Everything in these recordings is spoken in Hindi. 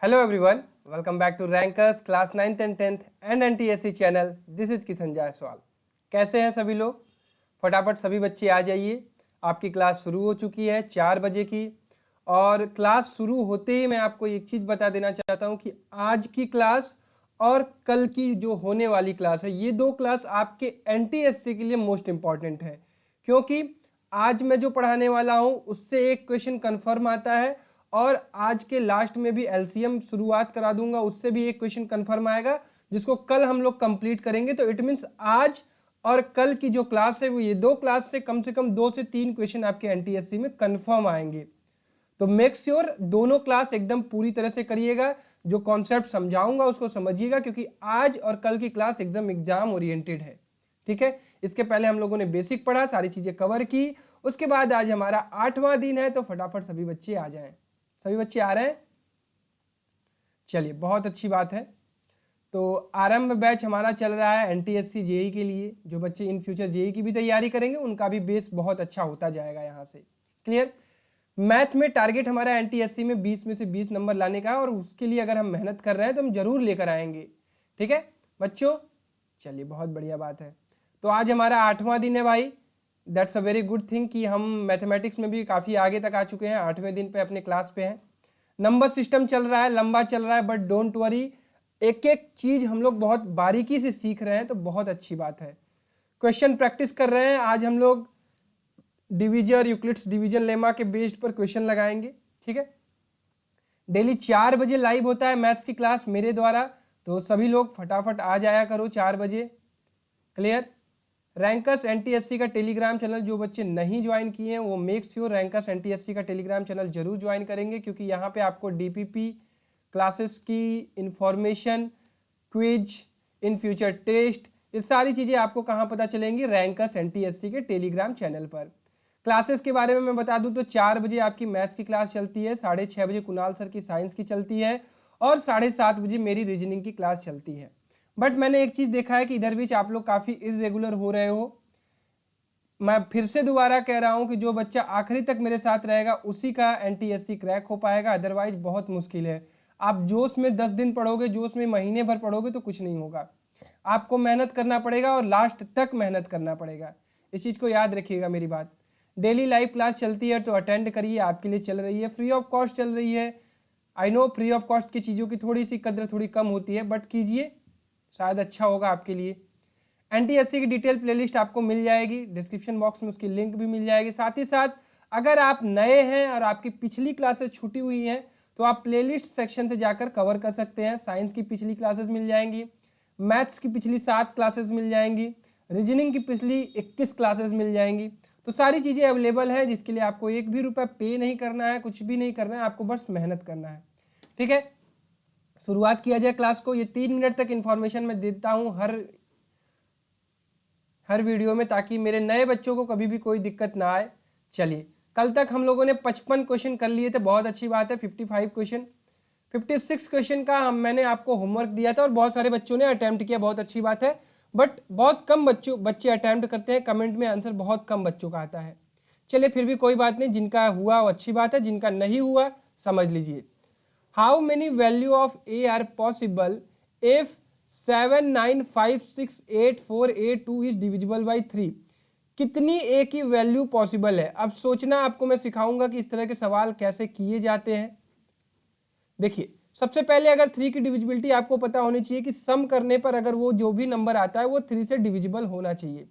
Hello everyone, welcome back to Rankers class 9th and 10th and NTSC channel. This is Kishan Jaiswal. कैसे हैं सभी लोग? फटाफट सभी बच्चे आ जाइए. आपकी क्लास शुरू हो चुकी है 4 बजे की. और क्लास शुरू होते ही मैं आपको एक चीज़ बता देना चाहता हूं कि आज की क्लास और कल की जो होने वाली क्लास है, ये दो क्लास आपके NTSC के लिए मोस्ट इंपॉर्टेंट है. क्योंकि आज मैं जो पढ़ाने वाला हूं उससे एक क्वेश्चन कन्फर्म आता है और आज के लास्ट में भी एलसीएम शुरुआत करा दूंगा, उससे भी एक क्वेश्चन कंफर्म आएगा जिसको कल हम लोग कंप्लीट करेंगे. तो इट मींस आज और कल की जो क्लास है वो ये दो क्लास से कम 2 से 3 क्वेश्चन आपके एनटीएससी में कंफर्म आएंगे. तो मेक श्योर दोनों क्लास एकदम पूरी तरह से करिएगा. जो कॉन्सेप्ट समझाऊंगा उसको समझिएगा, क्योंकि आज और कल की क्लास एकदम एग्जाम ओरिएंटेड है. ठीक है, इसके पहले हम लोगों ने बेसिक पढ़ा, सारी चीजें कवर की. उसके बाद आज हमारा 8वां दिन है, तो फटाफट सभी बच्चे आ जाएं. सभी बच्चे आ रहे हैं? चलिए, बहुत अच्छी बात है. तो आरंभ बैच हमारा चल रहा है एनटीएससी जेई के लिए. जो बच्चे इन फ्यूचर जेई की भी तैयारी करेंगे उनका भी बेस बहुत अच्छा होता जाएगा यहाँ से. क्लियर? मैथ में टारगेट हमारा एनटीएससी में 20 में से 20 नंबर लाने का है, और उसके लिए अगर हम मेहनत कर रहे हैं तो हम जरूर लेकर आएंगे. ठीक है बच्चों? चलिए, बहुत बढ़िया बात है. तो आज हमारा 8वां दिन है भाई. That's a very good thing कि हम मैथमेटिक्स में भी काफ़ी आगे तक आ चुके हैं. 8वें दिन पे अपने क्लास पे हैं. नंबर सिस्टम चल रहा है, लंबा चल रहा है, बट डोंट वरी, एक एक चीज हम लोग बहुत बारीकी से सीख रहे हैं, तो बहुत अच्छी बात है. क्वेश्चन प्रैक्टिस कर रहे हैं. आज हम लोग डिवीजन, यूक्लिड्स डिवीजन लेमा के बेस्ड पर क्वेश्चन लगाएंगे. ठीक है, डेली 4 बजे लाइव होता है मैथ्स की क्लास मेरे द्वारा. तो सभी लोग फटाफट आ जाया करो 4 बजे. क्लियर? रैंकर्स एनटीएससी का टेलीग्राम चैनल जो बच्चे नहीं ज्वाइन किए हैं वो मेक श्योर रैंकर्स एनटीएससी का टेलीग्राम चैनल जरूर ज्वाइन करेंगे, क्योंकि यहाँ पे आपको डीपीपी क्लासेस की information, quiz, in future test, ये सारी चीज़ें आपको कहाँ पता चलेंगी? रैंकर्स एनटीएससी के टेलीग्राम चैनल पर. क्लासेस के बारे में मैं बता दूं तो 4 बजे आपकी मैथ्स की क्लास चलती है, 6:30 बजे कुणाल सर की साइंस की चलती है, और 7:30 बजे मेरी रीजनिंग की क्लास चलती है. बट मैंने एक चीज़ देखा है कि इधर बीच आप लोग काफ़ी इरेगुलर हो रहे हो. मैं फिर से दोबारा कह रहा हूं कि जो बच्चा आखिरी तक मेरे साथ रहेगा उसी का एनटीएससी क्रैक हो पाएगा, अदरवाइज बहुत मुश्किल है. आप जोश में 10 दिन पढ़ोगे, जोश में महीने भर पढ़ोगे तो कुछ नहीं होगा. आपको मेहनत करना पड़ेगा और लास्ट तक मेहनत करना पड़ेगा. इस चीज़ को याद रखिएगा मेरी बात. डेली लाइव क्लास चलती है तो अटेंड करिए, आपके लिए चल रही है, फ्री ऑफ कॉस्ट चल रही है. I know free of cost की चीज़ों की थोड़ी सी कद्र थोड़ी कम होती है, बट कीजिए, शायद अच्छा होगा आपके लिए. एनटीएससी की डिटेल प्लेलिस्ट आपको मिल जाएगी, डिस्क्रिप्शन बॉक्स में उसकी लिंक भी मिल जाएगी. साथ ही साथ अगर आप नए हैं और आपकी पिछली क्लासेस छूटी हुई हैं तो आप प्लेलिस्ट सेक्शन से जाकर कवर कर सकते हैं. साइंस की पिछली क्लासेस मिल जाएंगी, मैथ्स की पिछली 7 क्लासेस मिल जाएंगी, रीजनिंग की पिछली 21 क्लासेस मिल जाएंगी. तो सारी चीज़ें अवेलेबल हैं, जिसके लिए आपको 1 भी रुपया पे नहीं करना है, कुछ भी नहीं करना है, आपको बस मेहनत करना है. ठीक है, शुरुआत किया जाए क्लास को. ये 3 मिनट तक इंफॉर्मेशन मैं देता हूँ हर वीडियो में, ताकि मेरे नए बच्चों को कभी भी कोई दिक्कत ना आए. चलिए, कल तक हम लोगों ने 55 क्वेश्चन कर लिए थे, बहुत अच्छी बात है. 55 क्वेश्चन, 56 क्वेश्चन का मैंने आपको होमवर्क दिया था और बहुत सारे बच्चों ने अटैम्प्ट किया, बहुत अच्छी बात है. बट बहुत कम बच्चे अटैम्प्ट करते हैं, कमेंट में आंसर बहुत कम बच्चों का आता है. चलिए, फिर भी कोई बात नहीं, जिनका हुआ वो अच्छी बात है, जिनका नहीं हुआ समझ लीजिए. How many value of A R possible if 7956848 is divisible by 3? कितनी ए की वैल्यू पॉसिबल है? अब सोचना आपको मैं सिखाऊंगा कि इस तरह के सवाल कैसे किए जाते हैं. देखिए, सबसे पहले अगर 3 की डिविजिबिलिटी आपको पता होनी चाहिए कि सम करने पर अगर वो जो भी नंबर आता है वो 3 से डिविजिबल होना चाहिए.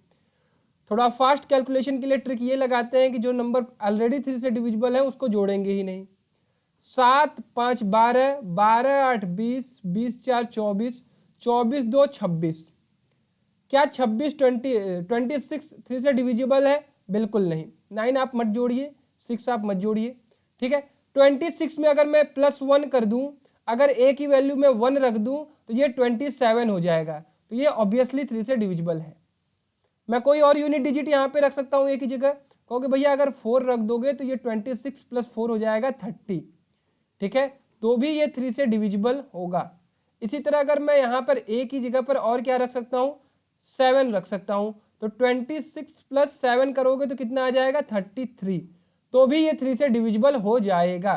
थोड़ा फास्ट कैलकुलेशन के लिए ट्रिक ये लगाते हैं कि जो नंबर ऑलरेडी 3 से डिविजिबल है उसको जोड़ेंगे ही नहीं. 7 5 12, 12 8 20, 20 4 24, 24 2 26. क्या 26 3 से डिविजिबल है? बिल्कुल नहीं. 9 आप मत जोड़िए, 6 आप मत जोड़िए. ठीक है, 26 में अगर मैं +1 कर दूं, अगर ए की वैल्यू में 1 रख दूं तो ये 27 हो जाएगा. तो ये ऑब्वियसली 3 से डिविजिबल है. मैं कोई और यूनिट डिजिट यहाँ पे रख सकता हूँ ए की जगह, कहोगे भैया अगर 4 रख दोगे तो ये 26 + 4 हो जाएगा 30. ठीक है, तो भी ये 3 से डिविजिबल होगा. इसी तरह अगर मैं यहाँ पर ए की जगह पर और क्या रख सकता हूँ? 7 रख सकता हूँ. तो 26 + 7 करोगे तो कितना आ जाएगा? 33. तो भी ये 3 से डिविजिबल हो जाएगा.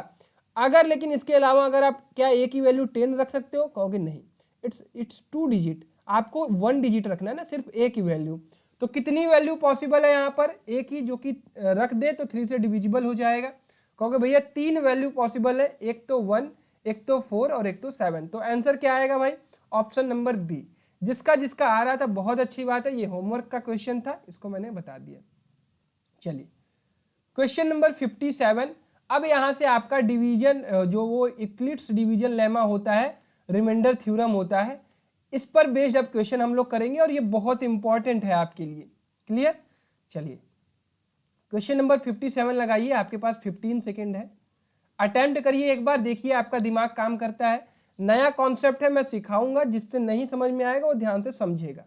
अगर लेकिन इसके अलावा अगर आप क्या ए की वैल्यू 10 रख सकते हो, कहोगे नहीं, इट्स 2 डिजिट, आपको 1 डिजिट रखना है ना, सिर्फ ए की वैल्यू। तो कितनी वैल्यू पॉसिबल है यहाँ पर ए की, जो कि रख दे तो 3 से डिविजिबल हो जाएगा। कहोगे भैया 3 वैल्यू पॉसिबल है, एक तो 1, एक तो 4 और एक तो 7। तो आंसर क्या आएगा भाई, ऑप्शन नंबर बी। जिसका जिसका आ रहा था बहुत अच्छी बात है, ये होमवर्क का क्वेश्चन था, इसको मैंने बता दिया। चलिए क्वेश्चन नंबर 57। अब यहां से आपका डिवीजन, जो वो इक्लिप्स डिवीजन लेमा होता है, रिमाइंडर थ्योरम होता है, इस पर बेस्ड अब क्वेश्चन हम लोग करेंगे और ये बहुत इंपॉर्टेंट है आपके लिए। क्लियर? चलिए क्वेश्चन नंबर 57 लगाइए, आपके पास 15 सेकेंड है, अटेम्प्ट करिए एक बार, देखिए आपका दिमाग काम करता है। नया कॉन्सेप्ट है, मैं सिखाऊंगा, जिससे नहीं समझ में आएगा वो ध्यान से समझेगा।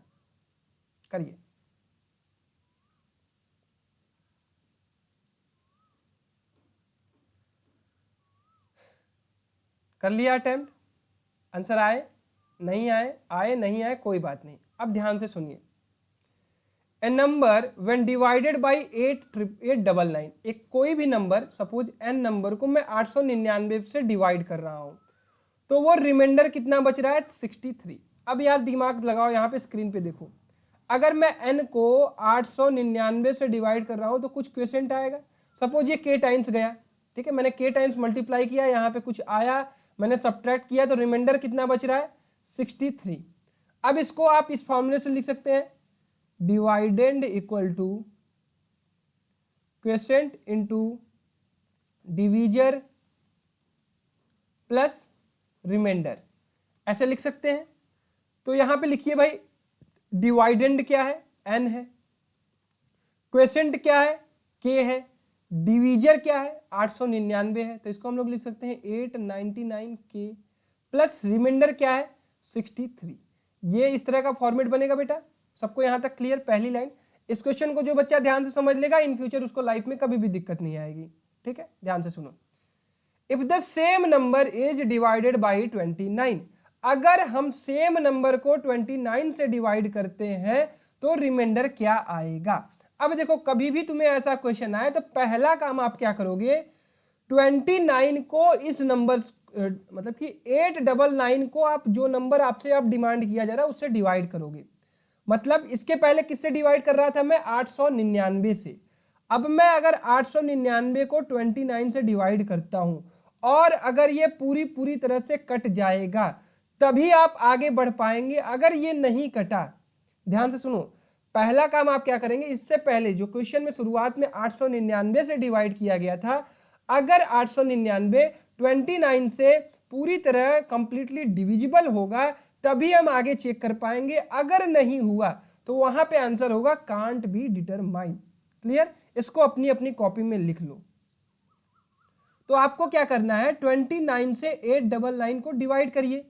करिए। कर लिया अटेम्प्ट? आंसर आए नहीं आए, आए नहीं आए, कोई बात नहीं। अब ध्यान से सुनिए। ए नंबर व्हेन डिवाइडेड बाय 899, एक कोई भी नंबर, सपोज एन नंबर को मैं 899 से डिवाइड कर रहा हूं, तो वो रिमाइंडर कितना बच रहा है, 63। अब यार दिमाग लगाओ, यहाँ पे स्क्रीन पे देखो, अगर मैं n को 899 से डिवाइड कर रहा हूं तो कुछ क्वेश्चन आएगा। सपोज ये k टाइम्स गया, ठीक है, मैंने k टाइम्स मल्टीप्लाई किया, यहाँ पे कुछ आया, मैंने सब्ट्रैक्ट किया, तो रिमाइंडर कितना बच रहा है, 63। अब इसको आप इस फॉर्मूले से लिख सकते हैं, dividend equal to quotient into divisor plus remainder, ऐसे लिख सकते हैं। तो यहां पे लिखिए भाई, डिवाइडेंड क्या है, n है, क्वेश्चन क्या है, k है, डिवीजर क्या है, 899 है, तो इसको हम लोग लिख सकते हैं 899k, प्लस रिमाइंडर क्या है, 63। ये इस तरह का फॉर्मेट बनेगा बेटा। सबको यहां तक क्लियर? पहली लाइन। इस क्वेश्चन को जो बच्चा ध्यान से समझ लेगा, इन फ्यूचर उसको लाइफ में कभी भी दिक्कत नहीं आएगी। ठीक है, ध्यान से सुनो। If the same number is divided by 29, अगर हम सेम नंबर को 29 से डिवाइड करते हैं तो रिमाइंडर क्या आएगा। अब देखो, कभी भी तुम्हें ऐसा क्वेश्चन आए तो पहला काम आप क्या करोगे, 29 को इस नंबर, मतलब कि 899 को आप, जो नंबर आपसे आप डिमांड किया जा रहा है उससे डिवाइड करोगे। मतलब इसके पहले किससे डिवाइड कर रहा था मैं, 899 से। अब मैं अगर 899 को 29 से डिवाइड करता हूं और अगर ये पूरी तरह से कट जाएगा तभी आप आगे बढ़ पाएंगे। अगर ये नहीं कटा, ध्यान से सुनो, पहला काम आप क्या करेंगे, इससे पहले जो क्वेश्चन में शुरुआत में 899 से डिवाइड किया गया था, अगर 899 29 से पूरी तरह कंप्लीटली डिविजिबल होगा तभी हम आगे चेक कर पाएंगे। अगर नहीं हुआ तो वहां पे आंसर होगा कांट बी डिटरमाइन। क्लियर? इसको अपनी अपनी कॉपी में लिख लो। तो आपको क्या करना है, 29 से 899 को डिवाइड करिए।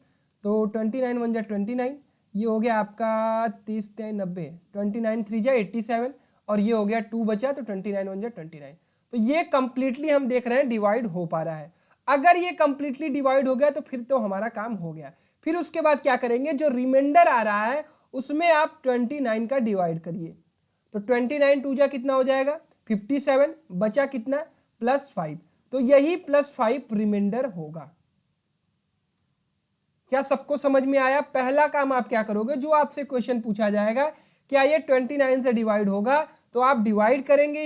तो 29 1 जा 29, ये हो गया आपका 30 90, 29 3 जा 87, और ये हो गया 2 बचा, तो 29 1 जा 29। तो ये कंप्लीटली हम देख रहे हैं डिवाइड हो पा रहा है। अगर ये कंप्लीटली डिवाइड हो गया तो फिर तो हमारा काम हो गया। फिर उसके बाद क्या करेंगे, जो रिमाइंडर आ रहा है उसमें आप 29 का डिवाइड करिए। तो 29 2 जा कितना हो जाएगा, 57, बचा कितना, +5। तो यही +5 रिमाइंडर होगा। क्या सबको समझ में आया? पहला काम आप क्या करोगे, जो आपसे क्वेश्चन पूछा जाएगा क्या ये 29 से डिवाइड होगा, तो आप डिवाइड करेंगे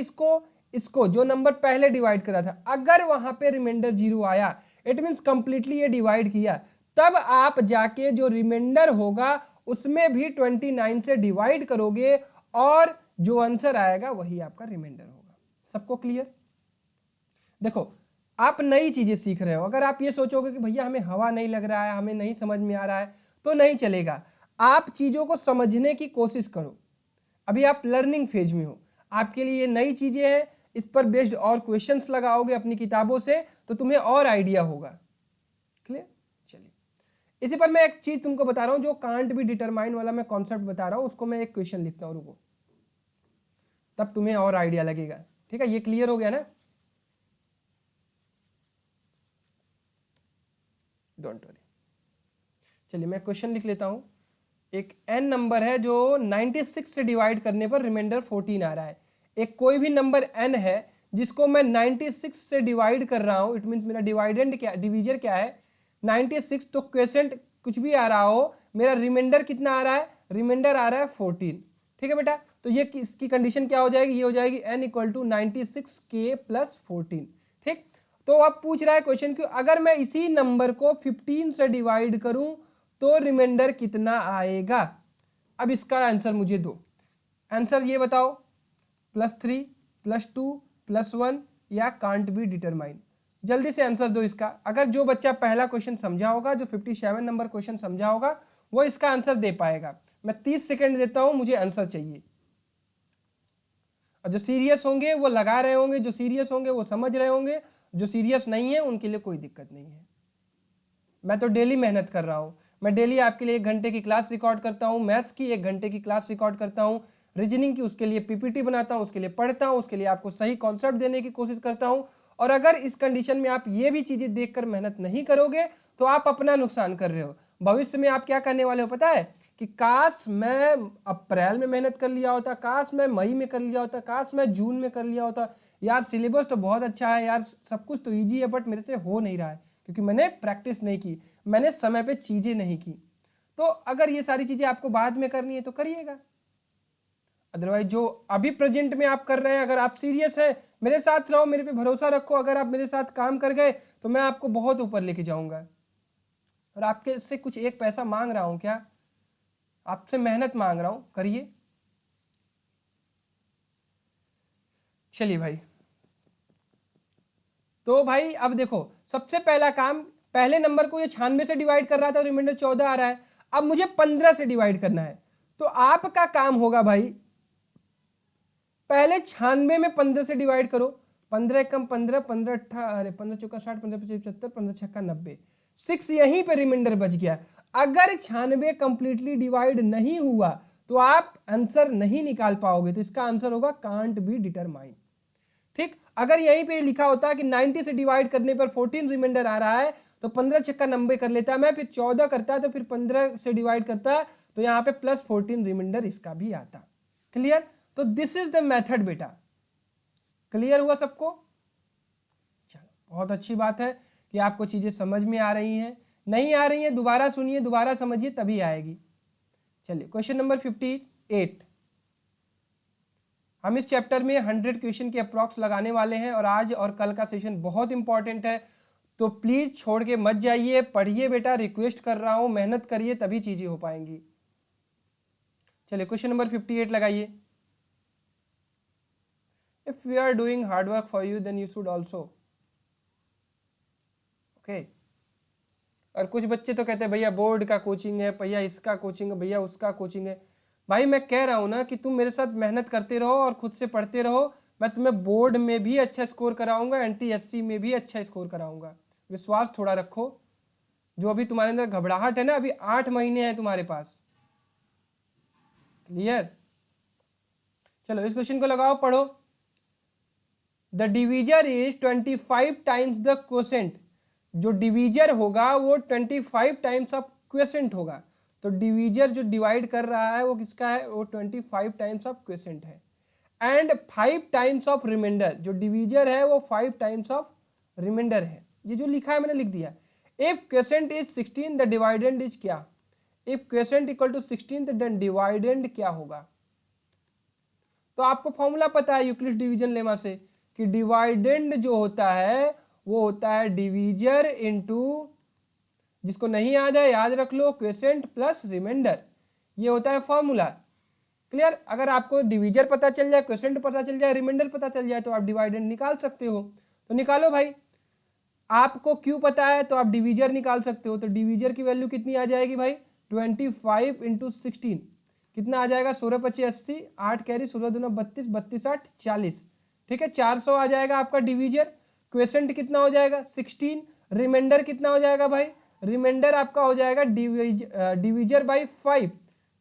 इसको जो नंबर पहले डिवाइड करा था। अगर वहां पे रिमाइंडर 0 आया, इट मींस कंप्लीटली ये डिवाइड किया, तब आप जाके जो रिमाइंडर होगा उसमें भी 29 से डिवाइड करोगे और जो आंसर आएगा वही आपका रिमाइंडर होगा। सबको क्लियर? देखो, आप नई चीजें सीख रहे हो, अगर आप ये सोचोगे कि भैया हमें हवा नहीं लग रहा है, हमें नहीं समझ में आ रहा है, तो नहीं चलेगा। आप चीजों को समझने की कोशिश करो। अभी आप लर्निंग फेज में हो, आपके लिए ये नई चीजें हैं, इस पर बेस्ड और क्वेश्चंस लगाओगे अपनी किताबों से तो तुम्हें और आइडिया होगा। क्लियर? चलिए, इसी पर मैं एक चीज तुमको बता रहा हूं, जो कांट बी डिटरमाइन वाला मैं कॉन्सेप्ट बता रहा हूं, उसको मैं एक क्वेश्चन लिखता हूं, रुको, तब तुम्हें और आइडिया लगेगा। ठीक है, ये क्लियर हो गया ना? Don't worry. चलिए मैं क्वेश्चन लिख लेता हूं। एक n नंबर है जो 96 से डिवाइड करने पर रिमाइंडर 14 आ रहा है। एक कोई भी नंबर n है जिसको मैं 96 से डिवाइड कर रहा हूं, इट मींस मेरा डिवाइडेंड क्या, डिवीजर क्या है 96, तो क्वेश्चन कुछ भी आ रहा हो, मेरा रिमाइंडर कितना आ रहा है, रिमाइंडर आ रहा है 14। ठीक है बेटा, तो ये इसकी कंडीशन क्या हो जाएगी, ये हो जाएगी n equal to 96k plus 14। ठीक, तो अब पूछ रहा है क्वेश्चन कि अगर मैं इसी नंबर को 15 से डिवाइड करूं तो रिमाइंडर कितना आएगा। अब इसका आंसर मुझे दो, आंसर ये बताओ, +3, +2, +1 या कांट बी डिटरमाइन। जल्दी से आंसर दो इसका। अगर जो बच्चा पहला क्वेश्चन समझा होगा, जो 57 नंबर क्वेश्चन समझा होगा, वो इसका आंसर दे पाएगा। मैं 30 सेकंड देता हूं, मुझे आंसर चाहिए। और जो सीरियस होंगे वो लगा रहे होंगे, जो सीरियस होंगे वो समझ रहे होंगे, जो सीरियस नहीं है उनके लिए कोई दिक्कत नहीं है। मैं तो डेली मेहनत कर रहा हूं, मैं डेली आपके लिए 1 घंटे की क्लास रिकॉर्ड करता हूं, मैथ्स की 1 घंटे की क्लास रिकॉर्ड करता हूं, रीजनिंग की उसके लिए पीपीटी बनाता हूं, उसके लिए पढ़ता हूं, उसके लिए आपको सही कॉन्सेप्ट देने की कोशिश करता हूं। और अगर इस कंडीशन में आप ये भी चीजें देखकर मेहनत नहीं करोगे तो आप अपना नुकसान कर रहे हो। भविष्य में आप क्या करने वाले हो पता है, कि काश मैं अप्रैल में मेहनत कर लिया होता, काश मैं मई में कर लिया होता, काश मैं जून में कर लिया होता, यार सिलेबस तो बहुत अच्छा है, यार सब कुछ तो ईजी है, बट मेरे से हो नहीं रहा है क्योंकि मैंने प्रैक्टिस नहीं की, मैंने समय पे चीजें नहीं की। तो अगर ये सारी चीजें आपको बाद में करनी है तो करिएगा, अदरवाइज जो अभी प्रेजेंट में आप कर रहे हैं, अगर आप सीरियस है, मेरे साथ रहो, मेरे पे भरोसा रखो, अगर आप मेरे साथ काम कर गए तो मैं आपको बहुत ऊपर लेके जाऊंगा। और आपके से कुछ 1 पैसा मांग रहा हूं क्या, आपसे मेहनत मांग रहा हूं, करिए। चलिए भाई, तो भाई अब देखो, सबसे पहला काम, पहले नंबर को ये 96 से डिवाइड कर रहा था, रिमाइंडर 14 आ रहा है, अब मुझे 15 से डिवाइड करना है। तो आपका काम होगा भाई, पहले 96 में 15 से डिवाइड करो, 15 कम 15, 15 अरे 15 चौका 60, 15 पच्चीस 75, 15 छक्का 90, 6 यहीं पे रिमाइंडर बच गया। अगर 96 कंप्लीटली डिवाइड नहीं हुआ तो आप आंसर नहीं निकाल पाओगे, तो इसका आंसर होगा कांट बी डिटरमाइन। ठीक, अगर यहीं पे लिखा होता कि 90 से डिवाइड करने पर 14 रिमाइंडर आ रहा है तो 15 छक्का 90 कर लेता मैं, फिर 14 करता तो फिर 15 से डिवाइड करता तो यहाँ पे +14 रिमाइंडर इसका भी आता। क्लियर, तो दिस इज द मेथड बेटा। क्लियर हुआ सबको, चलो बहुत अच्छी बात है कि आपको चीजें समझ में आ रही हैं, नहीं आ रही हैं दोबारा सुनिए, दोबारा समझिए, तभी आएगी। चलिए क्वेश्चन नंबर 58, हम इस चैप्टर में 100 क्वेश्चन के अप्रॉक्स लगाने वाले हैं, और आज और कल का सेशन बहुत इंपॉर्टेंट है, तो प्लीज छोड़ के मत जाइए, पढ़िए बेटा, रिक्वेस्ट कर रहा हूं, मेहनत करिए तभी चीजें हो पाएंगी। चलिए क्वेश्चन नंबर 58 लगाइए। If we are doing hard work for you, then you should also. Okay. और कुछ बच्चे तो कहते हैं भैया बोर्ड का कोचिंग है, भैया इसका कोचिंग है, भैया उसका कोचिंग है। भाई मैं कह रहा हूं ना कि तुम मेरे साथ मेहनत करते रहो और खुद से पढ़ते रहो, मैं तुम्हें बोर्ड में भी अच्छा स्कोर कराऊंगा, NTSC में भी अच्छा स्कोर कराऊंगा। विश्वास थोड़ा रखो, जो अभी तुम्हारे अंदर घबराहट है ना, अभी 8 महीने हैं तुम्हारे पास। क्लियर, चलो इस क्वेश्चन को लगाओ, पढ़ो। The divisor is 25 times the quotient. जो डिवीजर होगा वो 25 टाइम्स ऑफ क्वोशेंट होगा। तो डिवीजर जो डिवाइड कर रहा है वो किसका है, वो 25 टाइम्स ऑफ क्वोशेंट है। एंड 5 टाइम्स ऑफ रिमाइंडर, जो डिवीजर है वो 5 टाइम्स ऑफ रिमाइंडर है। ये जो लिखा है मैंने लिख दिया। If quotient is 16, the dividend is क्या, इफ क्वोशेंट इक्वल टू 16 तो डिवाइडेंड क्या होगा। तो आपको फॉर्मूला पता है यूक्लिड डिवीजन लेमा से, कि डिवाइडेंड जो होता है वो होता है डिवीजर इनटू, जिसको नहीं याद है याद रख लो, क्वोशेंट प्लस रिमाइंडर, ये होता है फॉर्मूला। क्लियर, अगर आपको डिवीजर पता चल जाए, क्वोशेंट पता चल जाए, रिमाइंडर पता चल जाए तो आप डिवाइडेंड निकाल सकते हो। तो निकालो भाई, आपको क्यों पता है तो आप डिवीजर निकाल सकते हो। तो डिवीजर की वैल्यू कितनी आ जाएगी भाई, 25 इंटू 16 कितना आ जाएगा, 16 25 80, 8 कैरी, 16 दूना 32, 32 8 40। ठीक है, 400 आ जाएगा आपका डिवीजर। क्वोशेंट कितना हो जाएगा 16, रिमाइंडर कितना हो जाएगा भाई, रिमाइंडर आपका हो जाएगा डिवीजर बाई 5।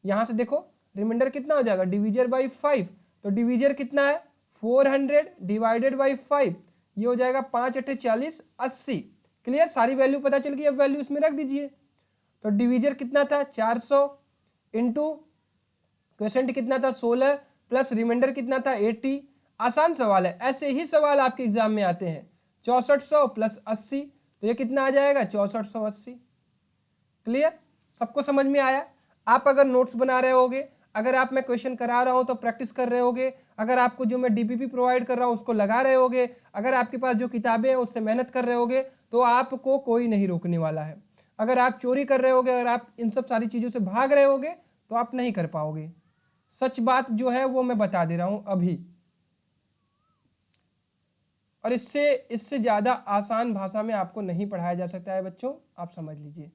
यहां से देखो रिमाइंडर कितना हो जाएगा, डिवीजर बाई 5। तो डिवीजर कितना है 400 डिवाइडेड बाई 5, ये हो जाएगा 5 8 40 80। क्लियर, सारी वैल्यू पता चल गई, अब वैल्यू इसमें रख दीजिए। तो डिवीजर कितना था 400 इंटू क्वोशेंट कितना था 16 प्लस रिमाइंडर कितना था 80, आसान सवाल है, ऐसे ही सवाल आपके एग्जाम में आते हैं। 6400 प्लस 80 तो ये कितना आ जाएगा 6480। क्लियर, सबको समझ में आया। आप अगर नोट्स बना रहे होगे, अगर आप मैं क्वेश्चन करा रहा हूं तो प्रैक्टिस कर रहे होगे, अगर आपको जो मैं डीपीपी प्रोवाइड कर रहा हूं उसको लगा रहे होगे, अगर आपके पास जो किताबें हैं उससे मेहनत कर रहे होगे, तो आपको कोई नहीं रोकने वाला है। अगर आप चोरी कर रहे होगे, अगर आप इन सब सारी चीजों से भाग रहे होगे तो आप नहीं कर पाओगे। सच बात जो है वो मैं बता दे रहा हूं अभी, और इससे ज्यादा आसान भाषा में आपको नहीं पढ़ाया जा सकता है बच्चों, आप समझ लीजिए।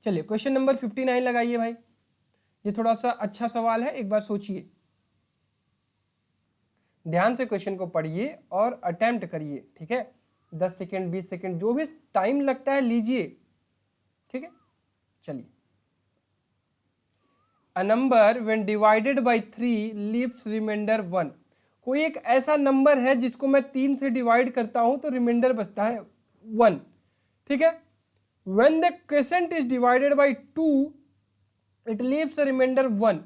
चलिए क्वेश्चन नंबर 59 लगाइए भाई। ये थोड़ा सा अच्छा सवाल है, एक बार सोचिए, ध्यान से क्वेश्चन को पढ़िए और अटेम्प्ट करिए, ठीक है। 10 सेकेंड 20 सेकेंड जो भी टाइम लगता है लीजिए, ठीक है। चलिए, a number when divided by 3 leaves remainder 1। कोई एक ऐसा नंबर है जिसको मैं 3 से डिवाइड करता हूं तो रिमाइंडर बचता है 1, ठीक है। When the quotient is divided bye 2 it leaves a remainder 1.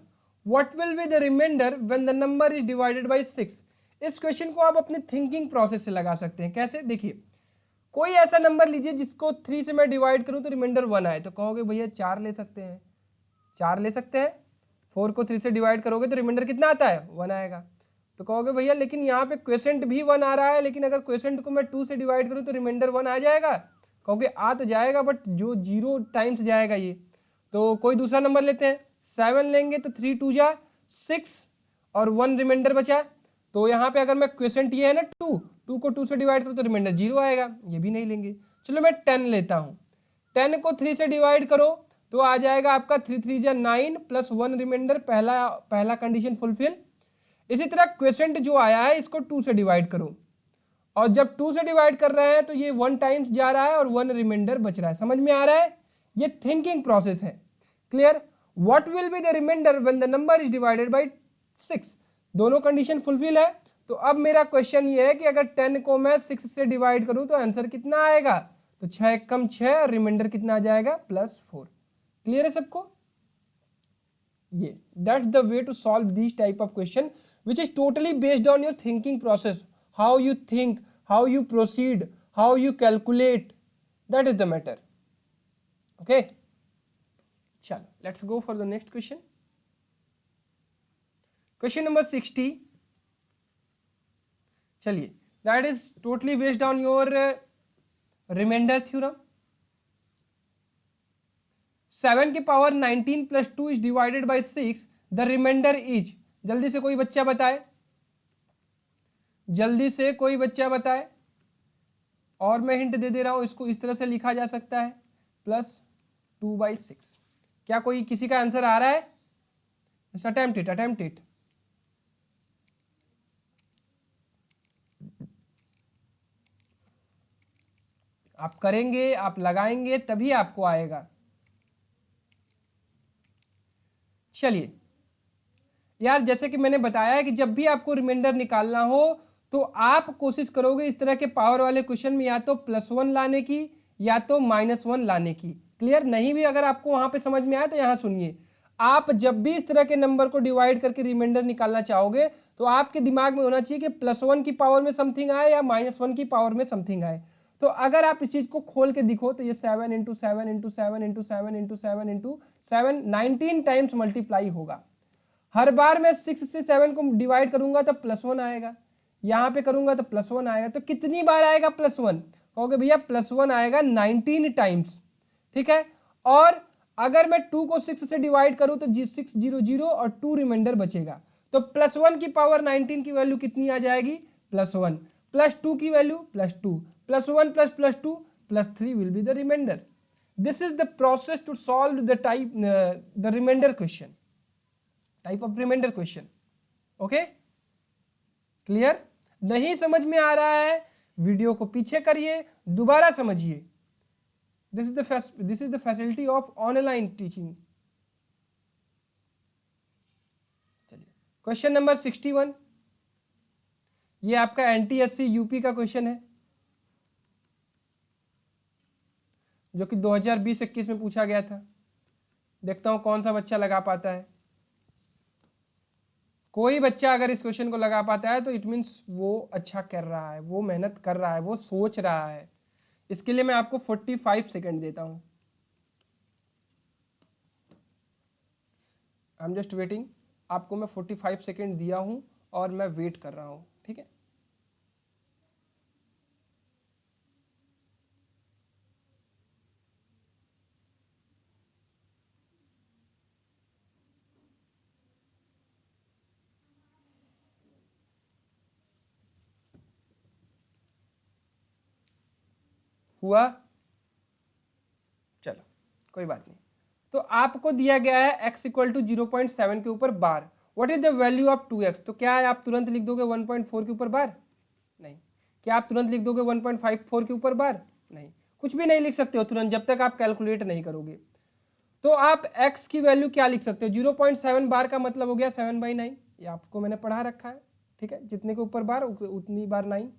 What will be the remainder when the number is divided by 6? इस क्वेश्चन को आप अपने थिंकिंग प्रोसेस से लगा सकते हैं। कैसे, देखिए, कोई ऐसा नंबर लीजिए जिसको 3 से मैं डिवाइड करूं तो रिमाइंडर 1 आए, तो कहोगे भैया 4 ले सकते हैं, 4 ले सकते हैं। 4 को 3 से डिवाइड करोगे तो रिमाइंडर कितना आता है 1 आएगा। तो कहोगे भैया लेकिन यहाँ पे क्वोशिएंट भी 1 आ रहा है, लेकिन अगर क्वोशिएंट को मैं 2 से डिवाइड करूं तो रिमाइंडर 1 आ जाएगा। कहोगे आ तो जाएगा बट जो 0 टाइम्स जाएगा ये, तो कोई दूसरा नंबर लेते हैं। 7 लेंगे तो 3 2 जा 6 और 1 रिमाइंडर बचा। तो यहाँ पे अगर मैं क्वोशिएंट ये है ना 2 को 2 से डिवाइड करूँ तो रिमाइंडर 0 आएगा, ये भी नहीं लेंगे। चलो मैं 10 लेता हूँ, 10 को 3 से डिवाइड करो तो आ जाएगा आपका 3 3 जा 9 प्लस 1 रिमाइंडर, पहला कंडीशन फुलफिल। इसी तरह क्वोशिएंट जो आया है इसको 2 से डिवाइड करो, और जब 2 से डिवाइड कर रहे हैं तो ये 1 टाइम्स जा रहा है और 1 रिमाइंडर बच रहा है। समझ में आ रहा है, ये थिंकिंग प्रोसेस है। Clear, what will be the remainder when the number is divided by 6? दोनों कंडीशन फुलफिल है। तो अब मेरा क्वेश्चन ये है कि अगर 10 को मैं 6 से डिवाइड करूं तो आंसर कितना आएगा, तो 6 कम 6 और रिमाइंडर कितना आ जाएगा +4। क्लियर है सबको? ये that's the way to solve this type of question which is totally based on your thinking process, how you think, how you proceed, how you calculate, that is the matter. Okay, chalo let's go for the next question. Question number 60, chaliye, that is totally based on your remainder theorem. 7 की power 19 + 2 is divided by 6, the remainder is, जल्दी से कोई बच्चा बताए, जल्दी से कोई बच्चा बताए। और मैं हिंट दे दे रहा हूं, इसको इस तरह से लिखा जा सकता है +2/6। क्या कोई किसी का आंसर आ रहा है? Attempt it. आप करेंगे, आप लगाएंगे तभी आपको आएगा। चलिए यार, जैसे कि मैंने बताया कि जब भी आपको रिमाइंडर निकालना हो तो आप कोशिश करोगे इस तरह के पावर वाले क्वेश्चन में या तो +1 लाने की या तो -1 लाने की। क्लियर, नहीं भी अगर आपको वहां पे समझ में आया तो यहां सुनिए, आप जब भी इस तरह के नंबर को डिवाइड करके रिमाइंडर निकालना चाहोगे तो आपके दिमाग में होना चाहिए कि +1 की पावर में समथिंग आए या -1 की पावर में समथिंग आए। तो अगर आप इस चीज को खोल के दिखो तो ये 7 × 7 × 7 × 7 × 7 × 7 19 टाइम्स मल्टीप्लाई होगा। हर बार मैं 6 से 7 को डिवाइड करूंगा तो +1 आएगा, यहां पे करूंगा तो +1 आएगा। तो कितनी बार आएगा +1? कहोगे भैया +1 आएगा 19 टाइम्स, ठीक है। और अगर मैं 2 को 6 से डिवाइड करूं तो 6 0 0 और 2 रिमाइंडर बचेगा। तो +1 की पावर 19 की वैल्यू कितनी आ जाएगी +1, +2 की value +2, +1 + +2 +3 will be the remainder. This is the process to solve the remainder question, type of remainder question. Okay, clear? नहीं समझ में आ रहा है, वीडियो को पीछे करिए, दोबारा समझिए। This is the facility of online teaching. चलिए क्वेश्चन नंबर 61, ये आपका NTSC यूपी का क्वेश्चन है जो कि 2020-21 में पूछा गया था। देखता हूं कौन सा बच्चा लगा पाता है। कोई बच्चा अगर इस क्वेश्चन को लगा पाता है तो इट मीन्स वो अच्छा कर रहा है, वो मेहनत कर रहा है, वो सोच रहा है। इसके लिए मैं आपको 45 सेकेंड देता हूं। I am just waiting. आपको मैं 45 सेकेंड दिया हूं और मैं वेट कर रहा हूं, ठीक है। हुआ? चलो कोई बात नहीं। तो आपको दिया गया है x इक्वल टू 0.7 के ऊपर bar. What is the value of 2x? तो क्या है, आप तुरंत लिख दोगे 1.4 के ऊपर बार? नहीं। क्या आप तुरंत लिख दोगे 1.54 के ऊपर बार? नहीं। कुछ भी नहीं लिख सकते हो तुरंत, जब तक आप कैलकुलेट नहीं करोगे। तो आप x की वैल्यू क्या लिख सकते हो? 0.7 बार का मतलब हो गया 7/9। ये आपको मैंने पढ़ा रखा है, ठीक है। जितने के ऊपर बार उतनी बार 9।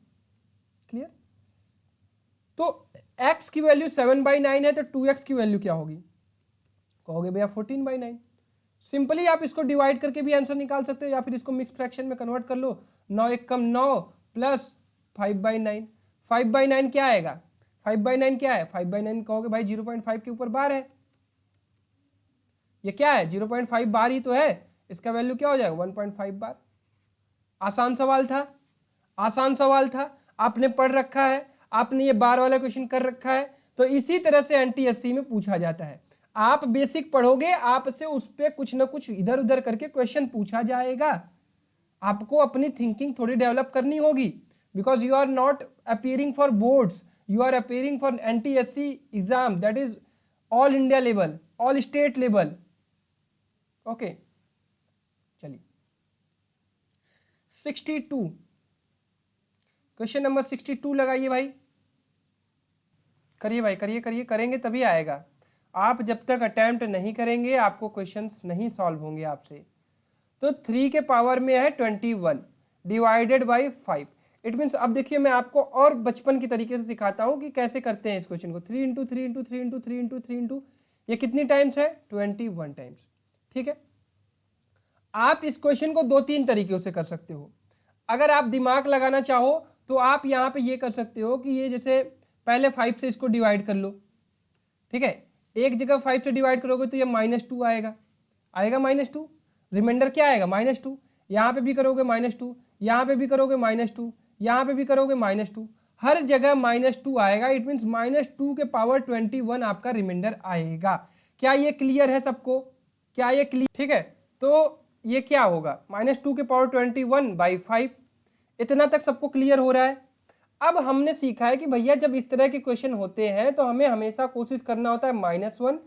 क्लियर? तो x की वैल्यू 7/9 है, तो 2x की वैल्यू क्या होगी? कहोगे भैया 14/9। सिंपली आप इसको डिवाइड करके भी आंसर निकाल सकते हो, या फिर इसको मिक्स फ्रैक्शन में कन्वर्ट कर लो। 9 एक कम 9 प्लस 5/9। 5/9 क्या आएगा? 5/9 क्या है? 5/9 कहोगे भाई 0.5 के ऊपर बार है। ये क्या है? 0.5 बार ही तो है। इसका वैल्यू क्या हो जाएगा? 1.5 बार। आसान सवाल था, आसान सवाल था, आपने पढ़ रखा है, आपने ये बार वाला क्वेश्चन कर रखा है। तो इसी तरह से एनटीएससी में पूछा जाता है। आप बेसिक पढ़ोगे, आपसे उस पर कुछ ना कुछ इधर उधर करके क्वेश्चन पूछा जाएगा। आपको अपनी थिंकिंग थोड़ी डेवलप करनी होगी, because you are not appearing for boards, you are appearing for NTSC exam, that is all India level, all state level. Okay चलिए 62, क्वेश्चन नंबर 62 लगाइए भाई। करिए भाई, करिए करिए, करेंगे तभी आएगा। आप जब तक अटेम्प्ट नहीं करेंगे आपको क्वेश्चंस नहीं सॉल्व होंगे आपसे। तो 3 के पावर में है 21 डिवाइडेड बाई 5। इट मीन्स अब देखिए मैं आपको और बचपन की तरीके से सिखाता हूं कि कैसे करते हैं इस क्वेश्चन को। 3 into 3 into 3 into 3 into 3 into, ये कितनी टाइम्स है? 21 टाइम्स, ठीक है। आप इस क्वेश्चन को 2-3 तरीकों से कर सकते हो। अगर आप दिमाग लगाना चाहो तो आप यहाँ पे ये कर सकते हो कि ये जैसे पहले 5 से इसको डिवाइड कर लो, ठीक है। एक जगह 5 से डिवाइड करोगे तो ये -2 आएगा, आएगा -2। रिमाइंडर क्या आएगा? -2। यहाँ पे भी करोगे -2, यहाँ पे भी करोगे -2, यहाँ पे भी करोगे -2, हर जगह -2 आएगा। इट मीन्स -2 के पावर 21 आपका रिमाइंडर आएगा। क्या ये क्लियर है सबको? क्या ये क्लियर? ठीक है। तो ये क्या होगा? -2 के पावर 21/5। इतना तक सबको क्लियर हो रहा है? अब हमने सीखा है कि भैया जब इस तरह के क्वेश्चन होते हैं तो हमें हमेशा कोशिश करना होता है -1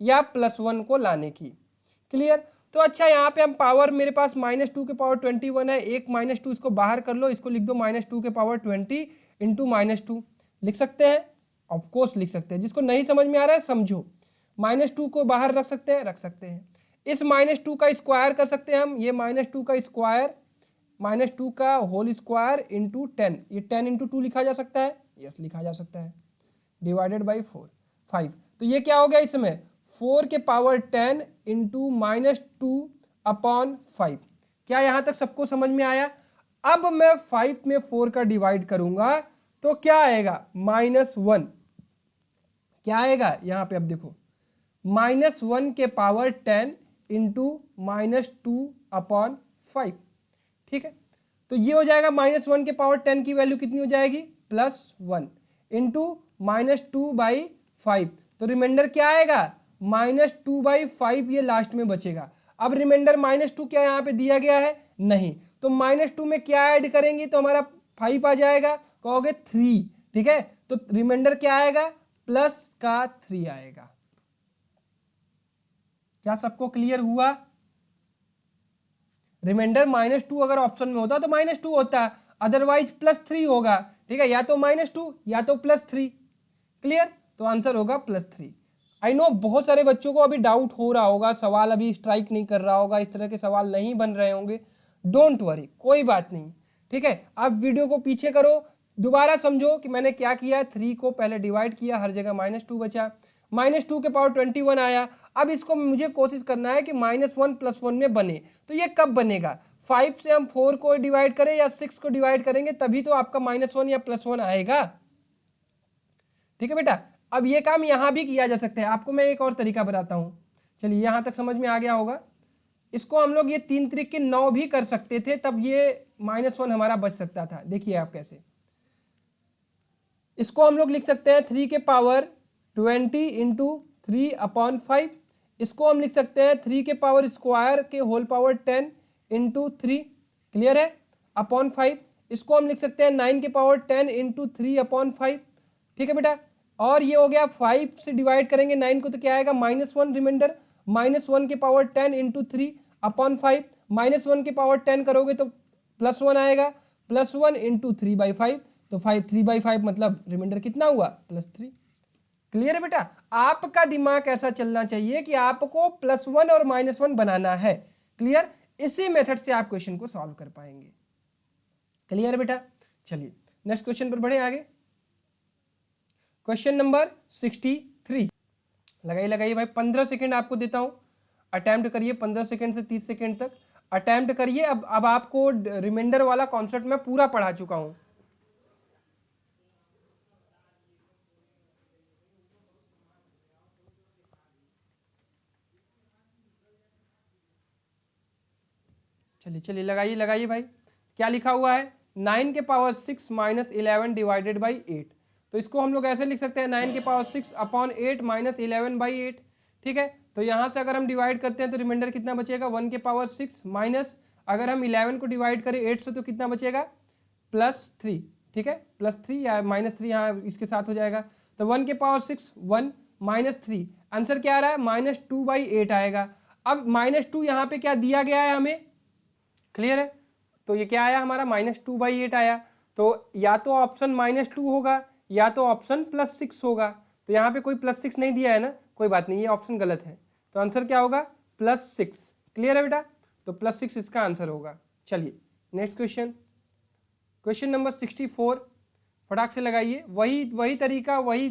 या +1 को लाने की। क्लियर? तो अच्छा यहाँ पे हम पावर, मेरे पास -2 के पावर 21 है, एक -2 इसको बाहर कर लो, इसको लिख दो -2 के पावर 20 इंटू -2। लिख सकते हैं? ऑफकोर्स लिख सकते हैं। जिसको नहीं समझ में आ रहा है समझो। -2 को बाहर रख सकते हैं? रख सकते हैं। इस -2 का स्क्वायर कर सकते हैं हम। ये -2 का स्क्वायर, -2 का होल स्क्वायर इंटू 10, ये 10 इंटू 2 लिखा जा सकता है? यस लिखा जा सकता है। Divided by 5। तो ये क्या हो गया इसमें? 4 के पावर 10 इंटू -2/5। क्या यहां तक सबको समझ में आया? अब मैं 5 में 4 का डिवाइड करूंगा तो क्या आएगा? -1। क्या आएगा यहां पे? अब देखो -1 के पावर 10 इंटू -2/5, ठीक है। तो ये हो जाएगा -1 के पावर 10 की वैल्यू कितनी हो जाएगी? +1 इंटू -2/5। तो रिमाइंडर क्या आएगा? -2/5 ये लास्ट में बचेगा। अब रिमाइंडर -2 क्या यहाँ पे दिया गया है? नहीं। तो -2 में क्या ऐड करेंगे तो हमारा 5 आ जाएगा? कहोगे 3, ठीक है। तो रिमाइंडर क्या आएगा? +3 आएगा। क्या सबको क्लियर हुआ? रिमाइंडर -2 अगर ऑप्शन में होता तो -2 होता, अदरवाइज +3 होगा, ठीक है। या तो -2 या तो +3। क्लियर? तो आंसर होगा +3। आई नो बहुत सारे बच्चों को अभी डाउट हो रहा होगा, सवाल अभी स्ट्राइक नहीं कर रहा होगा, इस तरह के सवाल नहीं बन रहे होंगे। डोंट वरी, कोई बात नहीं, ठीक है। आप वीडियो को पीछे करो, दोबारा समझो कि मैंने क्या किया। 3 को पहले डिवाइड किया, हर जगह -2 बचा, -2 के पावर 21 आया। अब इसको मुझे कोशिश करना है कि -1 + 1 में बने। तो ये कब बनेगा? 5 से हम 4 को डिवाइड करें या 6 को डिवाइड करेंगे तभी तो आपका -1 या +1 आएगा। ठीक है बेटा, अब ये काम यहां भी किया जा सकता है। आपको मैं एक और तरीका बताता हूं, चलिए यहां तक समझ में आ गया होगा। इसको हम लोग ये 3 तरीके 9 भी कर सकते थे, तब ये -1 हमारा बच सकता था। देखिए आप कैसे, इसको हम लोग लिख सकते हैं 3 के पावर 20 इंटू 3/5। इसको हम लिख सकते हैं 3 के पावर स्क्वायर के होल पावर 10 इंटू 3, क्लियर है, अपॉन 5। इसको हम लिख सकते हैं 9 के पावर 10 इंटू 3/5। ठीक है बेटा, और ये हो गया 5 से डिवाइड करेंगे 9 को तो क्या आएगा -1 रिमाइंडर, -1 के पावर 10 इंटू 3/5, -1 के पावर 10 करोगे तो +1 आएगा, +1 इंटू 3/5, तो 3/5 मतलब रिमाइंडर कितना हुआ +3। क्लियर है बेटा, आपका दिमाग ऐसा चलना चाहिए कि आपको +1 और -1 बनाना है। क्लियर, इसी मेथड से आप क्वेश्चन को सॉल्व कर पाएंगे। क्लियर है बेटा, चलिए नेक्स्ट क्वेश्चन पर बढ़े आगे। क्वेश्चन नंबर 63, लगाइए भाई, 15 सेकेंड आपको देता हूं, अटेम्प्ट करिए 15 सेकेंड से 30 सेकेंड तक अटेम्प्ट करिए। अब आपको रिमाइंडर वाला कॉन्सेप्ट मैं पूरा पढ़ा चुका हूं। चलिए लगाइए भाई, क्या लिखा हुआ है, 9 के पावर 6 माइनस 11 डिवाइडेड बाई 8। तो इसको हम लोग ऐसे लिख सकते हैं 9 के पावर 6 अपॉन 8 माइनस 11 बाई 8। ठीक है, तो यहाँ से अगर हम डिवाइड करते हैं तो रिमाइंडर कितना बचेगा 1 के पावर 6 माइनस, अगर हम 11 को डिवाइड करें 8 से तो कितना बचेगा +3। ठीक है, +3 या -3 यहाँ इसके साथ हो जाएगा, तो 1 के पावर 6 1 -3, आंसर क्या आ रहा है -2/8 आएगा। अब -2 यहाँ पे क्या दिया गया है हमें, क्लियर है, तो ये क्या आया हमारा -2/8 आया। तो या तो ऑप्शन -2 होगा या तो ऑप्शन +6 होगा, तो यहाँ पे कोई +6 नहीं दिया है ना, कोई बात नहीं, ये ऑप्शन गलत है, तो आंसर क्या होगा +6। क्लियर है बेटा, तो +6 इसका आंसर होगा। चलिए नेक्स्ट क्वेश्चन, क्वेश्चन नंबर 64, फटाक से लगाइए। वही तरीका, वही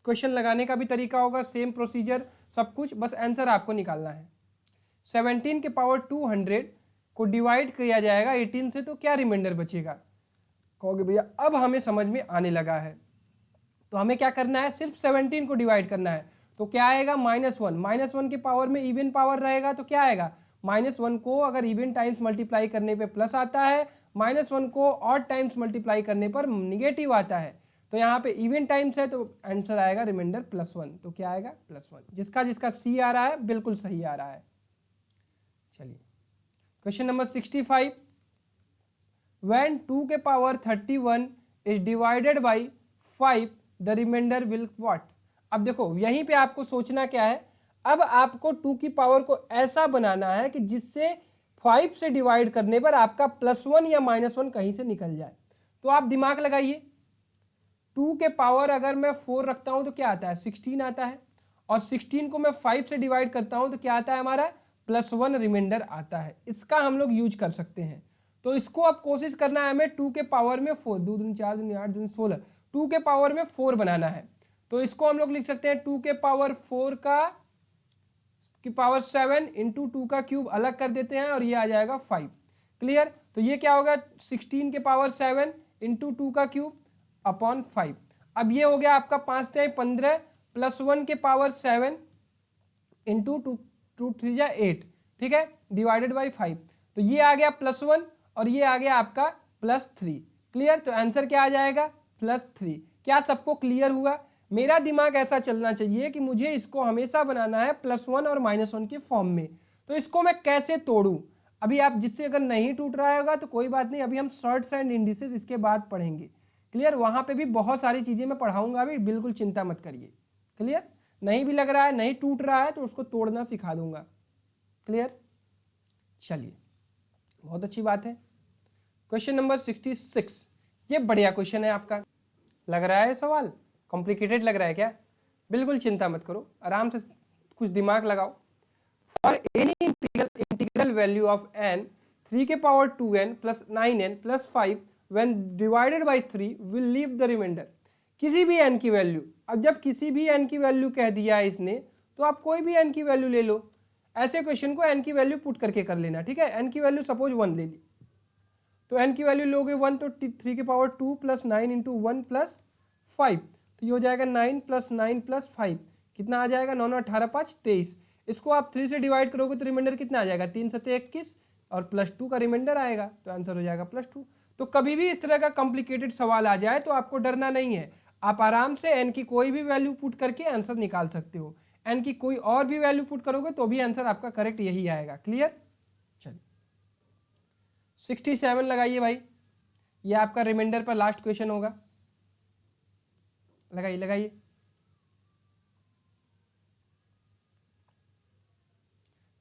क्वेश्चन लगाने का भी तरीका होगा, सेम प्रोसीजर सब कुछ, बस आंसर आपको निकालना है। 17 के पावर 200 को डिवाइड किया जाएगा 18 से, तो क्या रिमाइंडर बचेगा। कहोगे भैया अब हमें समझ में आने लगा है, तो हमें क्या करना है, सिर्फ 17 को डिवाइड करना है, तो क्या आएगा -1, -1 के पावर में इवन पावर रहेगा तो क्या आएगा, -1 को अगर इवन टाइम्स मल्टीप्लाई करने पे प्लस आता है, -1 को ऑड टाइम्स मल्टीप्लाई करने पर निगेटिव आता है, तो यहाँ पे इवन टाइम्स है तो आंसर आएगा रिमाइंडर +1, तो क्या आएगा +1। जिसका जिसका सी आ रहा है बिल्कुल सही आ रहा है। चलिए क्वेश्चन नंबर 65, when 2 के power 31 is divided by 5 the remainder will what। अब देखो यहीं पे आपको सोचना क्या है, अब आपको 2 की पावर को ऐसा बनाना है कि जिससे 5 से डिवाइड करने पर आपका +1 या -1 कहीं से निकल जाए। तो आप दिमाग लगाइए, 2 के पावर अगर मैं 4 रखता हूं तो क्या आता है 16 आता है, और 16 को मैं 5 से डिवाइड करता हूं तो क्या आता है हमारा +1 रिमाइंडर आता है। इसका हम लोग यूज कर सकते हैं। तो इसको अब कोशिश करना है हमें 2 के पावर में 4, 2 दूनी 4 दूनी 8 दूनी 16, 2 के पावर में 4 बनाना है। तो इसको हम लोग लिख सकते हैं 2 के पावर 4 की पावर 7 इंटू 2 का क्यूब अलग कर देते हैं और ये आ जाएगा 5। क्लियर, तो ये क्या होगा 16 के पावर 7 इंटू 2 का क्यूब अपॉन 5। अब ये हो गया आपका 5 3 15 +1 के पावर 7 इंटू 2 3 या 8, ठीक है, डिवाइडेड बाई 5, तो ये आ गया +1 और ये आ गया आपका +3। क्लियर, तो आंसर क्या आ जाएगा +3। क्या सबको क्लियर हुआ। मेरा दिमाग ऐसा चलना चाहिए कि मुझे इसको हमेशा बनाना है +1 और -1 के फॉर्म में, तो इसको मैं कैसे तोड़ूं। अभी आप जिससे अगर नहीं टूट रहा होगा तो कोई बात नहीं, अभी हम शॉर्ट्स एंड इंडिसेस इसके बाद पढ़ेंगे। क्लियर, वहां पे भी बहुत सारी चीजें मैं पढ़ाऊंगा, अभी बिल्कुल चिंता मत करिए। क्लियर, नहीं भी लग रहा है, नहीं टूट रहा है तो उसको तोड़ना सिखा दूंगा। क्लियर, चलिए बहुत अच्छी बात है। क्वेश्चन नंबर 66, ये बढ़िया क्वेश्चन है आपका। लग रहा है सवाल कॉम्प्लिकेटेड लग रहा है क्या, बिल्कुल चिंता मत करो, आराम से कुछ दिमाग लगाओ। For any integral value of n 3 के power 2n plus 9n plus 5 when divided by 3 will leave the remainder. किसी भी n की वैल्यू, अब जब किसी भी n की वैल्यू कह दिया है इसने तो आप कोई भी n की वैल्यू ले लो। ऐसे क्वेश्चन को n की वैल्यू पुट करके कर लेना, ठीक है। n की वैल्यू सपोज 1 ले ली, तो n की वैल्यू लोगे 1 तो 3 की पावर 2 प्लस 9 इंटू 1 प्लस 5, तो ये हो जाएगा 9 प्लस 9 प्लस 5, कितना आ जाएगा 9 9 18 5 23। इसको आप 3 से डिवाइड करोगे तो रिमाइंडर कितना आ जाएगा 3 7 21 और प्लस 2 का रिमाइंडर आएगा, तो आंसर हो जाएगा +2। तो कभी भी इस तरह का कॉम्प्लिकेटेड सवाल आ जाए तो आपको डरना नहीं है, आप आराम से n की कोई भी वैल्यू पुट करके आंसर निकाल सकते हो। n की कोई और भी वैल्यू पुट करोगे तो भी आंसर आपका करेक्ट यही आएगा। क्लियर? चलिए 67 लगाइए भाई, ये आपका रिमाइंडर पर लास्ट क्वेश्चन होगा। लगाइए लगाइए।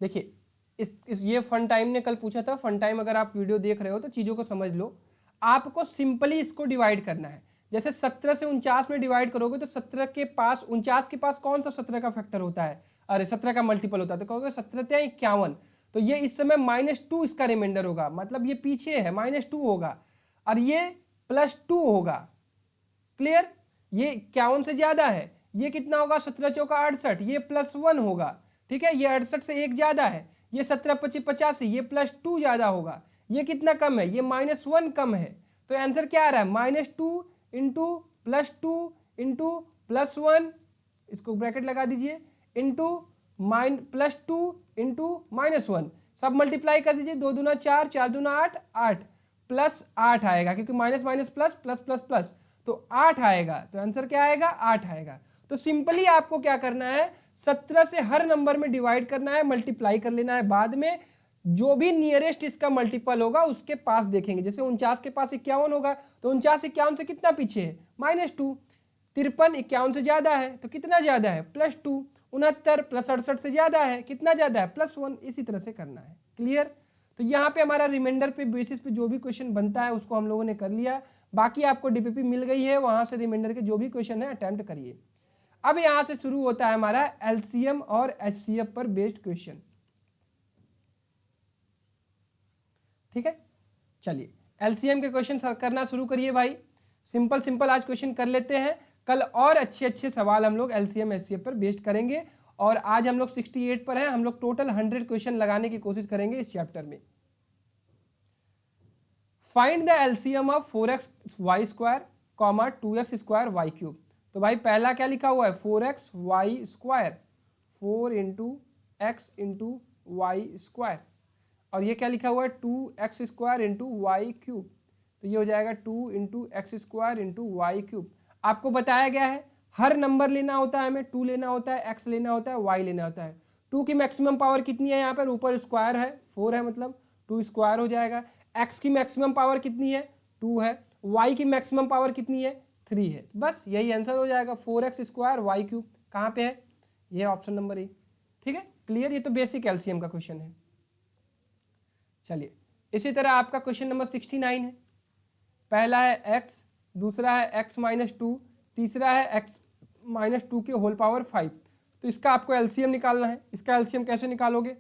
देखिए इस ये फन टाइम ने कल पूछा था, फन टाइम अगर आप वीडियो देख रहे हो तो चीज़ों को समझ लो। आपको सिंपली इसको डिवाइड करना है। जैसे 17 से 49 में डिवाइड करोगे तो 17 के पास 49 के पास कौन सा 17 का फैक्टर होता है, अरे 17 का मल्टीपल होता है, तो कहोगे 17 51, तो ये इस समय -2 इसका रिमाइंडर होगा, मतलब ये पीछे है -2 होगा और ये +2 होगा। क्लियर? ये 51 से ज्यादा है, ये कितना होगा 17 चौका 68, ये +1 होगा, ठीक है। ये 68 से 1 ज्यादा है, ये 17 25 85, ये +2 ज्यादा होगा। ये कितना कम है, ये -1 कम है। तो आंसर क्या आ रहा है -2 इंटू +2 इंटू +1, इसको ब्रैकेट लगा दीजिए, इंटू +2 इंटू -1, सब मल्टीप्लाई कर दीजिए, 2 दूना 4, 4 दूना 8, 8 प्लस 8 आएगा, क्योंकि minus minus plus plus plus plus, तो 8 आएगा। तो आंसर क्या आएगा 8 आएगा। तो सिंपली आपको क्या करना है 17 से हर नंबर में डिवाइड करना है, मल्टीप्लाई कर लेना है, बाद में जो भी नियरेस्ट इसका मल्टीपल होगा उसके पास देखेंगे। जैसे 49 के पास 51 होगा तो 49 51 से कितना पीछे है -2, 53 51 से ज्यादा है तो कितना ज्यादा है +2, 69 + 68 से ज्यादा है, कितना ज्यादा है +1, इसी तरह से करना है। क्लियर? तो यहाँ पे हमारा रिमाइंडर पे बेसिस पे जो भी क्वेश्चन बनता है उसको हम लोगों ने कर लिया। बाकी आपको डीपीपी मिल गई है, वहां से रिमाइंडर के जो भी क्वेश्चन है अटेम्प्ट करिए। अब यहां से शुरू होता है हमारा एलसीएम और एचसीएफ पर बेस्ड क्वेश्चन। ठीक है, चलिए एलसीएम के क्वेश्चन करना शुरू करिए भाई। सिंपल सिंपल आज क्वेश्चन कर लेते हैं, कल और अच्छे अच्छे सवाल हम लोग एलसीएम एचसीएफ पर बेस्ड करेंगे। और आज हम लोग 68 पर हैं, हम लोग टोटल 100 क्वेश्चन लगाने की कोशिश करेंगे इस चैप्टर में। Find the LCM of 4x y square, 2x square y cube. तो भाई पहला क्या लिखा हुआ है 4x y square, 4 into X into Y square, और ये क्या लिखा हुआ है 2x square into Y cube, तो ये हो जाएगा 2 into X square into Y cube. आपको बताया गया है हर नंबर लेना होता है, हमें 2 लेना होता है, x लेना होता है, y लेना होता है। 2 की मैक्सिमम पावर कितनी है, यहाँ पर ऊपर स्क्वायर है 4 है, मतलब 2 स्क्वायर हो जाएगा। x की मैक्सिमम पावर कितनी है 2 है, y की मैक्सिमम पावर कितनी है 3 है, बस यही आंसर हो जाएगा 4x स्क्वायर वाई क्यूब। कहाँ पे है, ये ऑप्शन नंबर ए। ठीक है, क्लियर? ये तो बेसिक एलसीएम का क्वेश्चन है। चलिए इसी तरह आपका क्वेश्चन नंबर 69 है। पहला है x, दूसरा है x - 2, तीसरा है x - 2 के होल पावर 5। तो इसका आपको एलसीएम निकालना है। इसका एलसीएम कैसे निकालोगे,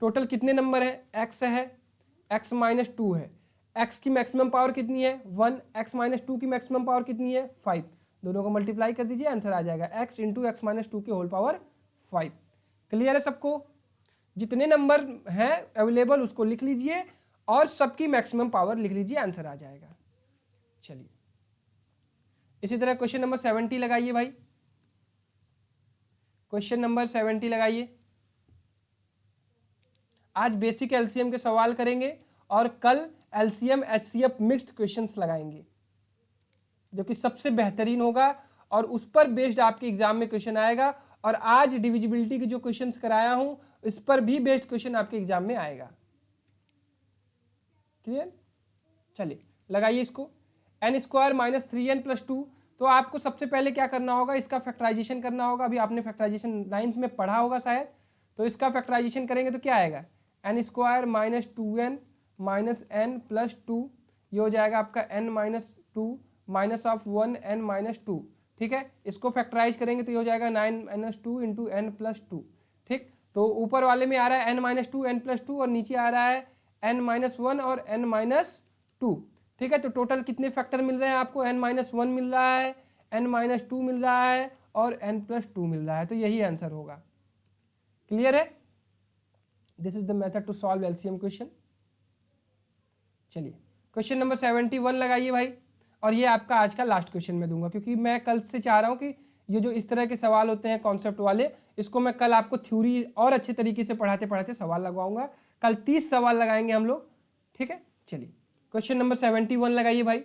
टोटल कितने नंबर है, x है, x - 2 है, x की मैक्सिमम पावर कितनी है 1, x - 2 की मैक्सिमम पावर कितनी है 5, दोनों को मल्टीप्लाई कर दीजिए, आंसर आ जाएगा x इंटू एक्स - 2 के होल पावर 5। क्लियर है सबको? जितने नंबर हैं अवेलेबल उसको लिख लीजिए और सबकी मैक्सिमम पावर लिख लीजिए, आंसर आ जाएगा। चलिए इसी तरह क्वेश्चन नंबर 70 लगाइए भाई, क्वेश्चन नंबर 70 लगाइए। आज बेसिक एलसीएम के सवाल करेंगे और कल एलसीएम एचसीएफ मिक्स्ड क्वेश्चंस लगाएंगे, जो कि सबसे बेहतरीन होगा और उस पर बेस्ड आपके एग्जाम में क्वेश्चन आएगा। और आज डिविजिबिलिटी के जो क्वेश्चंस कराया हूं इस पर भी बेस्ड क्वेश्चन आपके एग्जाम में आएगा। क्लियर? चलिए लगाइए इसको, n स्क्वायर - 3n + 2। तो आपको सबसे पहले क्या करना होगा, इसका फैक्टराइजेशन करना होगा। अभी आपने फैक्टराइजेशन 9th में पढ़ा होगा शायद, तो इसका फैक्टराइजेशन करेंगे तो क्या आएगा n स्क्वायर - 2n - n + 2, ये हो जाएगा आपका n - 2 माइनस ऑफ 1n - 2। ठीक है, इसको फैक्टराइज करेंगे तो ये हो जाएगा 9 - 2 इंटू n + 2। ठीक, तो ऊपर वाले में आ रहा है n - 2 n + 2 और नीचे आ रहा है n - 1 और n - 2। ठीक है, तो टोटल कितने फैक्टर मिल रहे हैं आपको, n - 1 मिल रहा है, n - 2 मिल रहा है और n + 2 मिल रहा है, तो यही आंसर होगा। क्लियर है? This is the method to solve LCM question. चलिए क्वेश्चन नंबर 71 लगाइए भाई, और ये आपका आज का लास्ट क्वेश्चन मैं दूंगा, क्योंकि मैं कल से चाह रहा हूँ कि ये जो इस तरह के सवाल होते हैं कॉन्सेप्ट वाले, इसको मैं कल आपको थ्योरी और अच्छे तरीके से पढ़ाते पढ़ाते सवाल लगवाऊंगा। कल 30 सवाल लगाएंगे हम लोग, ठीक है। चलिए क्वेश्चन नंबर 71 लगाइए भाई।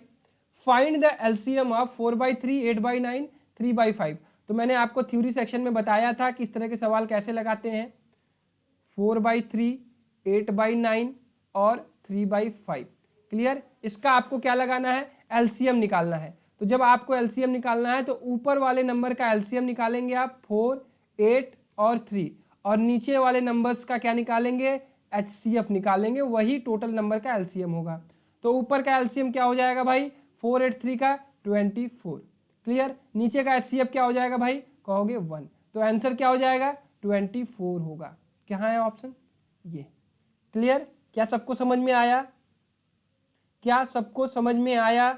Find the LCM of 4/3, 8/9, 3/5। तो मैंने आपको थ्योरी सेक्शन में बताया था कि इस तरह के सवाल कैसे लगाते हैं, 4/3, 8/9 और 3/5। क्लियर। इसका आपको क्या लगाना है, एलसीएम निकालना है। तो जब आपको एलसीएम निकालना है तो ऊपर वाले नंबर का एलसीएम निकालेंगे आप 4, 8 और 3, और नीचे वाले नंबर्स का क्या निकालेंगे, एचसीएफ निकालेंगे, वही टोटल नंबर का एलसीएम होगा। तो ऊपर का एलसीएम क्या हो जाएगा भाई, 4, 8, 3 का 24। क्लियर। नीचे का एचसीएफ क्या हो जाएगा भाई, कहोगे 1। तो आंसर क्या हो जाएगा, 24 होगा। क्या है ऑप्शन ये। क्लियर। क्या सबको समझ में आया, क्या सबको समझ में आया।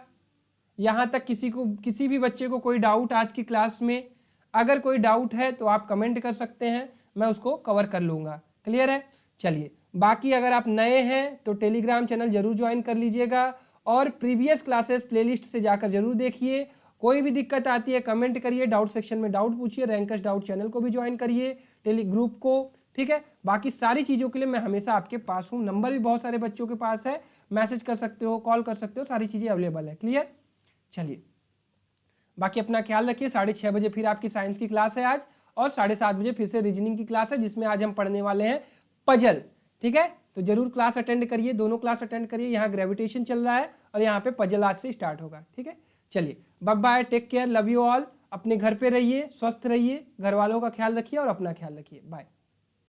यहाँ तक किसी भी बच्चे को कोई डाउट आज की क्लास में, अगर कोई डाउट है तो आप कमेंट कर सकते हैं, मैं उसको कवर कर लूँगा। क्लियर है। चलिए बाकी अगर आप नए हैं तो टेलीग्राम चैनल जरूर ज्वाइन कर लीजिएगा, और प्रीवियस क्लासेस प्लेलिस्ट से जाकर जरूर देखिए। कोई भी दिक्कत आती है कमेंट करिए, डाउट सेक्शन में डाउट पूछिए, रैंकर्स डाउट चैनल को भी ज्वाइन करिए, टेली ग्रुप को, ठीक है। बाकी सारी चीज़ों के लिए मैं हमेशा आपके पास हूँ, नंबर भी बहुत सारे बच्चों के पास है, मैसेज कर सकते हो, कॉल कर सकते हो, सारी चीज़ें अवेलेबल है। क्लियर। चलिए बाकी अपना ख्याल रखिए। 6:30 बजे फिर आपकी साइंस की क्लास है आज, और 7:30 बजे फिर से रीजनिंग की क्लास है, जिसमें आज हम पढ़ने वाले हैं पजल। ठीक है, तो जरूर क्लास अटेंड करिए, दोनों क्लास अटेंड करिए। यहाँ ग्रेविटेशन चल रहा है और यहाँ पे पजल आज से स्टार्ट होगा। ठीक है, चलिए bye bye, take care, love you all. अपने घर पे रहिए, स्वस्थ रहिए, घर वालों का ख्याल रखिए और अपना ख्याल रखिए। बाय।